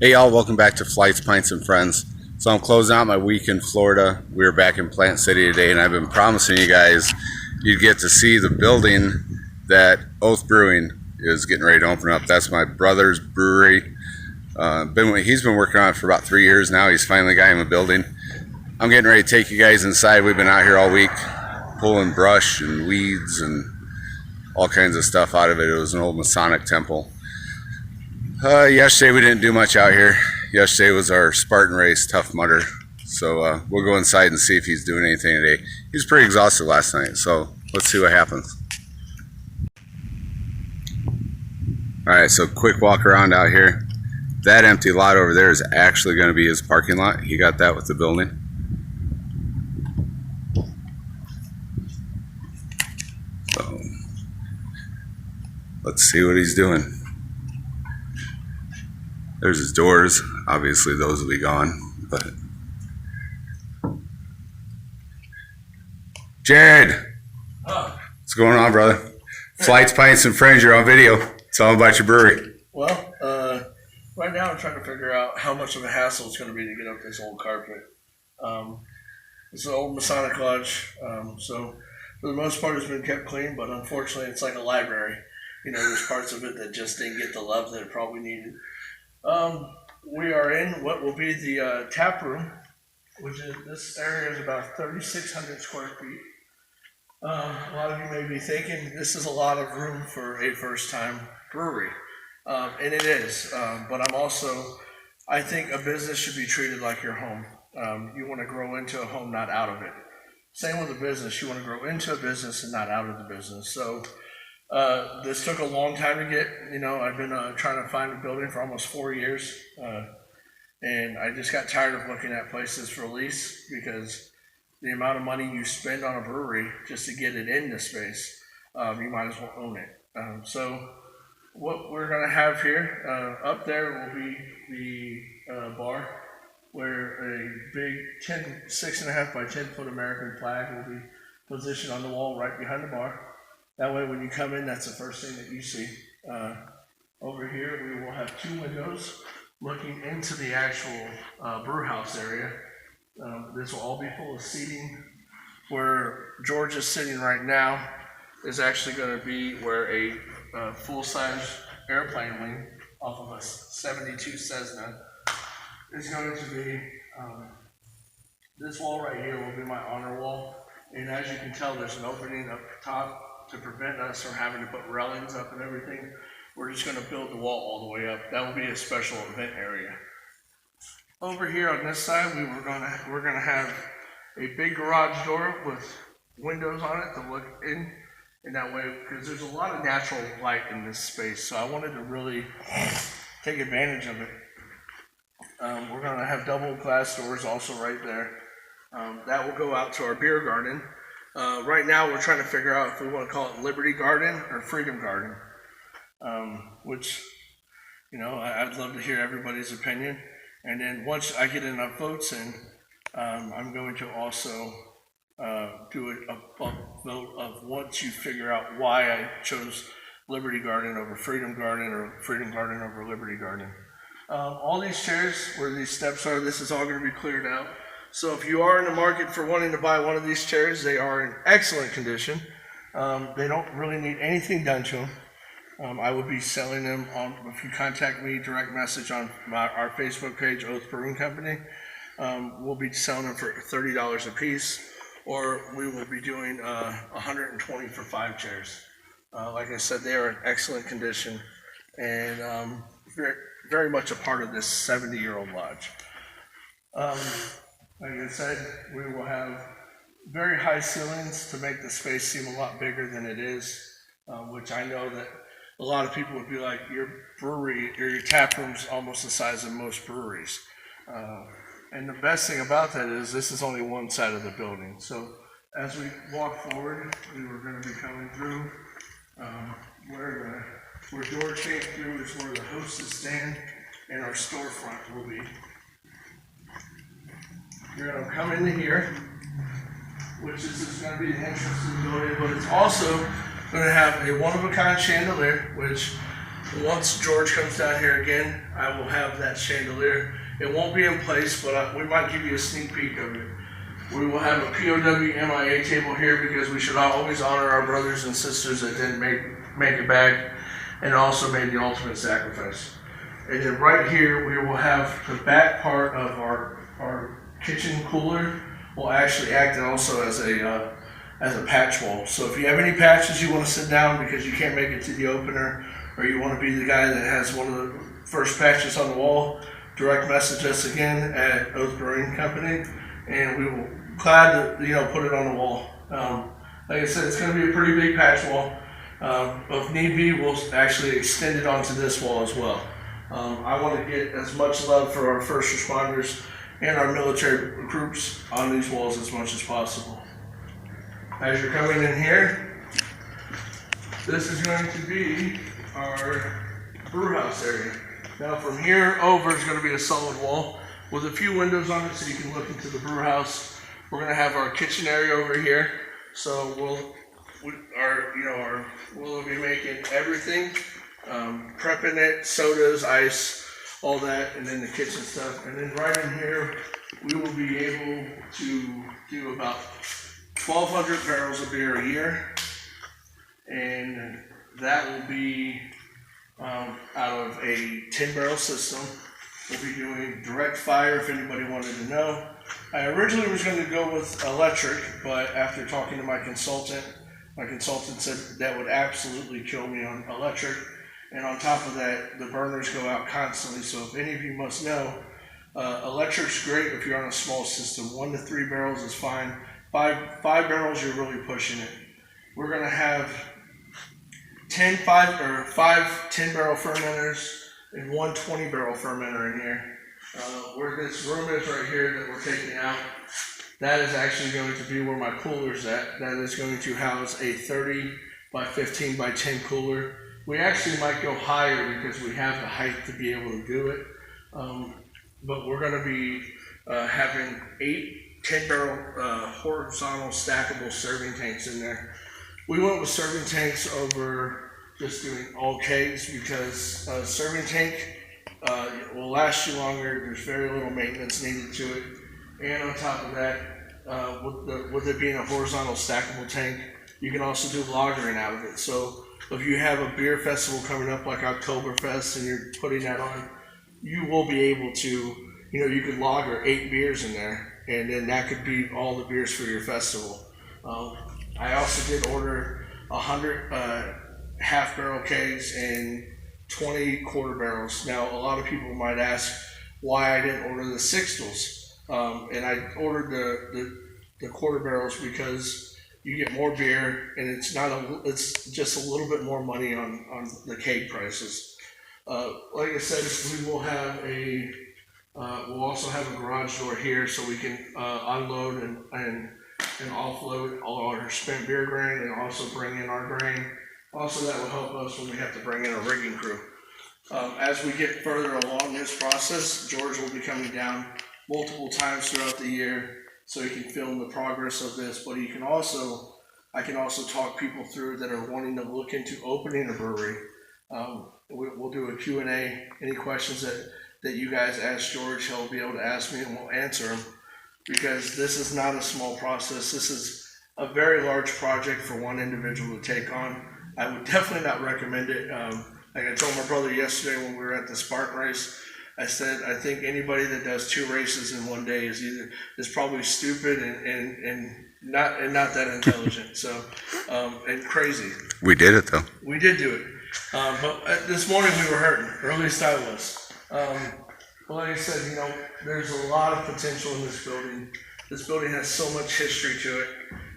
Hey y'all, welcome back to Flights, Pints, and Friends. So I'm closing out my week in Florida. We were back in Plant City today, and I've been promising you guys you'd get to see the building that Oath Brewing is getting ready to open up. That's my brother's brewery. He's been working on it for about 3 years now. He's finally got him a building. I'm getting ready to take you guys inside. We've been out here all week pulling brush and weeds and all kinds of stuff out of it. It was an old Masonic temple. Yesterday we didn't do much out here. Yesterday was our Spartan race, Tough Mudder. So we'll go inside and see if he's doing anything today. He was pretty exhausted last night, so let's see what happens. Alright, so quick walk around out here. That empty lot over there is actually going to be his parking lot. He got that with the building. So let's see what he's doing. There's his doors. Obviously those will be gone, but Jared, what's going on, brother? Flights, Pints, and Friends, you're on video. Tell them about your brewery. Well, right now I'm trying to figure out how much of a hassle it's going to be to get up this old carpet. It's an old Masonic lodge, so for the most part it's been kept clean, but unfortunately it's like a library. You know, there's parts of it that just didn't get the love that it probably needed. We are in what will be the tap room, which is, this area is about 3,600 square feet. A lot of you may be thinking this is a lot of room for a first-time brewery, and it is. But I think a business should be treated like your home. You want to grow into a home, not out of it. Same with a business. You want to grow into a business and not out of the business. So this took a long time to get. You know, I've been trying to find a building for almost 4 years, and I just got tired of looking at places for lease because the amount of money you spend on a brewery just to get it in the space, you might as well own it. So what we're going to have here, up there will be the bar, where a big 6.5 by 10 foot American flag will be positioned on the wall right behind the bar. That way when you come in, that's the first thing that you see. Over here we will have 2 windows looking into the actual brew house area. This will all be full of seating. Where George is sitting right now is actually going to be where a full-size airplane wing off of a 72 Cessna is going to be. This wall right here will be my honor wall, and as you can tell, there's an opening up top to prevent us from having to put railings up and everything. We're just going to build the wall all the way up. That will be a special event area. Over here on this side, we're gonna have a big garage door with windows on it to look in that way, because there's a lot of natural light in this space. So I wanted to really take advantage of it. We're gonna have double glass doors also right there. That will go out to our beer garden. Right now we're trying to figure out if we want to call it Liberty Garden or Freedom Garden, which, you know, I'd love to hear everybody's opinion. And then once I get enough votes in, I'm going to also do a vote of once you figure out why I chose Liberty Garden over Freedom Garden or Freedom Garden over Liberty Garden. All these chairs where these steps are, this is all going to be cleared out. So if you are in the market for wanting to buy one of these chairs, they are in excellent condition. They don't really need anything done to them. I will be selling them if you contact me, direct message on our Facebook page, Oath Brewing Company. We'll be selling them for $30 a piece, or we will be doing $120 for 5 chairs. Like I said, they are in excellent condition and very, very much a part of this 70-year-old lodge. Like I said, we will have very high ceilings to make the space seem a lot bigger than it is, which I know that a lot of people would be like, your brewery or your tap room's almost the size of most breweries. And the best thing about that is this is only one side of the building. So as we walk forward, we were going to be coming through where George came through is where the hostess stand and our storefront will be. You're going to come into here, which is going to be the entrance to the building, but it's also going to have a one-of-a-kind chandelier, which once George comes down here again, I will have that chandelier. It won't be in place, but we might give you a sneak peek of it. We will have a POW MIA table here because we should always honor our brothers and sisters that didn't make it back and also made the ultimate sacrifice. And then right here, we will have the back part of our kitchen cooler will actually act also as a patch wall. So if you have any patches you want to sit down because you can't make it to the opener, or you want to be the guy that has one of the first patches on the wall, direct message us again at Oath Brewing Company, and we will glad to put it on the wall. Like I said, it's going to be a pretty big patch wall. If need be, we'll actually extend it onto this wall as well. I want to get as much love for our first responders and our military groups on these walls as much as possible. As you're coming in here, this is going to be our brew house area. Now from here over is going to be a solid wall with a few windows on it so you can look into the brew house. We're going to have our kitchen area over here. So we'll be making everything, prepping it, sodas, ice, all that, and then the kitchen stuff. And then right in here, we will be able to do about 1,200 barrels of beer a year. And that will be out of a 10-barrel system. We'll be doing direct fire if anybody wanted to know. I originally was going to go with electric, but after talking to my consultant said that would absolutely kill me on electric. And on top of that, the burners go out constantly. So if any of you must know, electric's great if you're on a small system. 1 to 3 barrels is fine. Five barrels, you're really pushing it. We're going to have 5 10-barrel fermenters and 1 20-barrel fermenter in here. Where this room is right here that we're taking out, that is actually going to be where my cooler's at. That is going to house a 30 by 15 by 10 cooler. We actually might go higher because we have the height to be able to do it. But we're going to be having 8 10-barrel horizontal stackable serving tanks in there. We went with serving tanks over just doing all kegs because a serving tank will last you longer. There's very little maintenance needed to it. And on top of that, with it being a horizontal stackable tank, you can also do lagering out of it. So if you have a beer festival coming up like Oktoberfest and you're putting that on, you will be able to, you could lager 8 beers in there, and then that could be all the beers for your festival. I also did order 100 half-barrel kegs and 20 quarter barrels. Now, a lot of people might ask why I didn't order the sixtels. And I ordered the quarter barrels because you get more beer, and it's just a little bit more money on the keg prices. Like I said, we will have we'll also have a garage door here so we can unload and offload all our spent beer grain and also bring in our grain. Also, that will help us when we have to bring in a rigging crew. As we get further along this process, George will be coming down multiple times throughout the year so he can film the progress of this. But I can also talk people through that are wanting to look into opening a brewery. We'll do a Q&A. Any questions that you guys ask George, he'll be able to ask me and we'll answer them. Because this is not a small process. This is a very large project for one individual to take on. I would definitely not recommend it. Like I told my brother yesterday when we were at the Spartan race, I said, I think anybody that does 2 races in one day is probably stupid and not that intelligent. So, and crazy. We did it though. We did do it. But this morning we were hurting, or at least I was. But like I said, there's a lot of potential in this building. This building has so much history to it.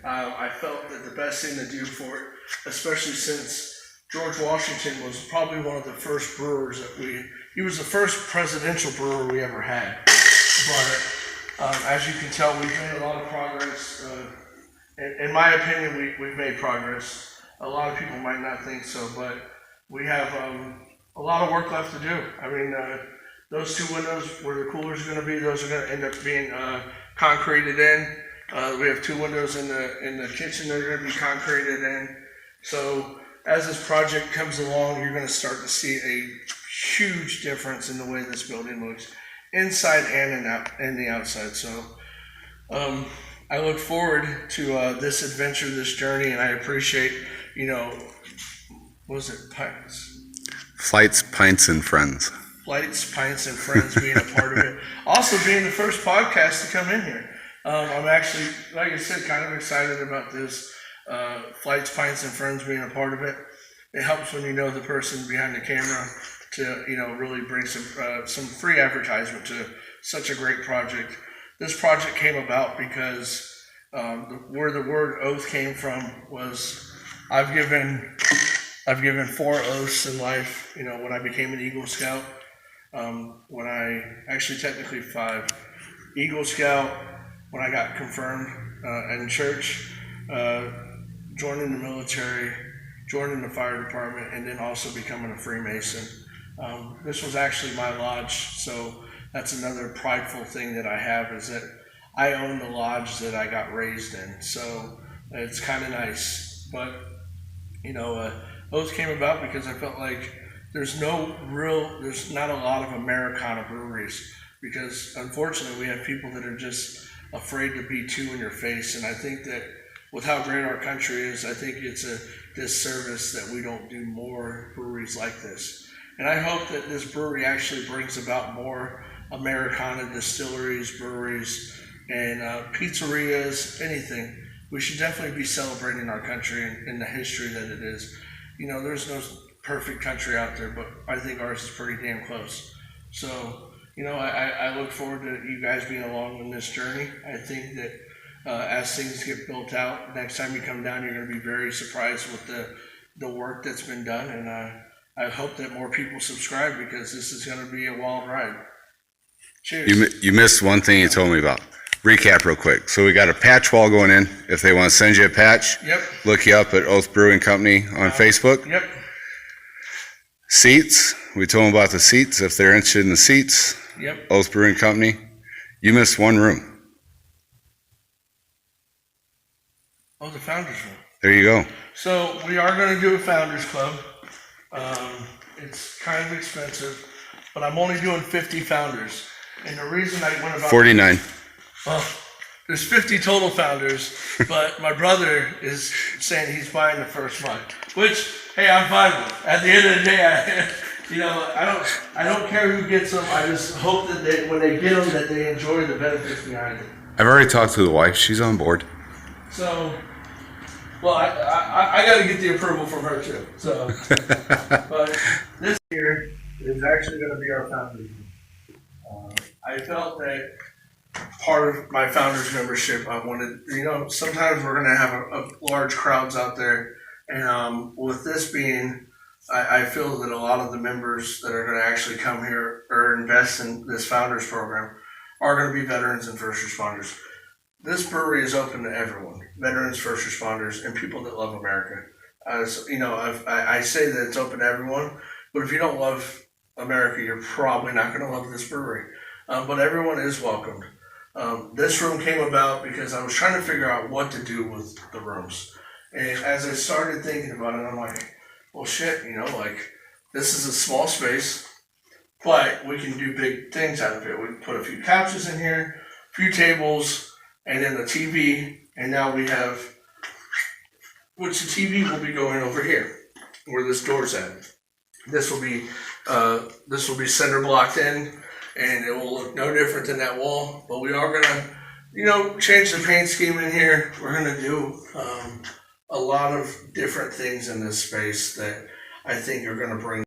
I felt that the best thing to do for it, especially since George Washington was probably one of the first brewers he was the first presidential brewer we ever had. But as you can tell, we've made a lot of progress. In my opinion, we've made progress. A lot of people might not think so, but we have a lot of work left to do. I mean, those 2 windows where the cooler's going to be, those are going to end up being concreted in. We have 2 windows in the kitchen that are going to be concreted in. So as this project comes along, you're going to start to see a huge difference in the way this building looks, inside and the outside. So I look forward to this adventure, this journey, and I appreciate, what was it, Flights, Pints, and Friends. Flights, Pints, and Friends being a part of it. Also being the first podcast to come in here. I'm actually, like I said, kind of excited about this. Flights, Pints, and Friends being a part of it. It helps when you know the person behind the camera to, really bring some free advertisement to such a great project. This project came about because where the word oath came from was I've given 4 oaths in life. When I became an Eagle Scout, when I actually technically 5 Eagle Scout, when I got confirmed in church, joining the military, joining the fire department, and then also becoming a Freemason. This was actually my lodge, so that's another prideful thing that I have, is that I own the lodge that I got raised in. So it's kind of nice. But, oath came about because I felt like there's not a lot of Americana breweries, because unfortunately we have people that are just afraid to be too in your face. And I think that with how great our country is, I think it's a disservice that we don't do more breweries like this. And I hope that this brewery actually brings about more Americana distilleries, breweries, and pizzerias, anything. We should definitely be celebrating our country and the history that it is. There's no perfect country out there, but I think ours is pretty damn close. So, I look forward to you guys being along on this journey. I think that as things get built out, next time you come down, you're going to be very surprised with the work that's been done. And I hope that more people subscribe, because this is going to be a wild ride. Cheers. You missed one thing you told me about. Recap real quick. So we got a patch wall going in. If they want to send you a patch, Yep. Look you up at Oath Brewing Company on Facebook. Yep. Seats. We told them about the seats. If they're interested in the seats, Yep. Oath Brewing Company. You missed one room. Oh, the Founders Room. There you go. So we are going to do a Founders Club. It's kind of expensive, but I'm only doing 50 founders. And the reason I went about 49. Well, there's 50 total founders, but my brother is saying he's buying the first one, which, hey, I'm fine with. At the end of the day, I don't care who gets them. I just hope that when they get them, that they enjoy the benefits behind it. I've already talked to the wife. She's on board. So, well, I got to get the approval from her too. So, but this here is actually going to be our founders. I felt that part of my founders membership, I wanted, sometimes we're going to have a large crowds out there, and with this being, I feel that a lot of the members that are going to actually come here or invest in this founders program are going to be veterans and first responders. This brewery is open to everyone, veterans, first responders, and people that love America. As I say that it's open to everyone, but if you don't love America, you're probably not going to love this brewery. But everyone is welcomed. This room came about because I was trying to figure out what to do with the rooms. And as I started thinking about it, I'm like, well, shit, this is a small space, but we can do big things out of it. We can put a few couches in here, a few tables, and then the TV. And now we have, which the TV will be going over here, where this door's at. This will be center blocked in, and it will look no different than that wall. But we are gonna, change the paint scheme in here. We're gonna do a lot of different things in this space that I think are gonna bring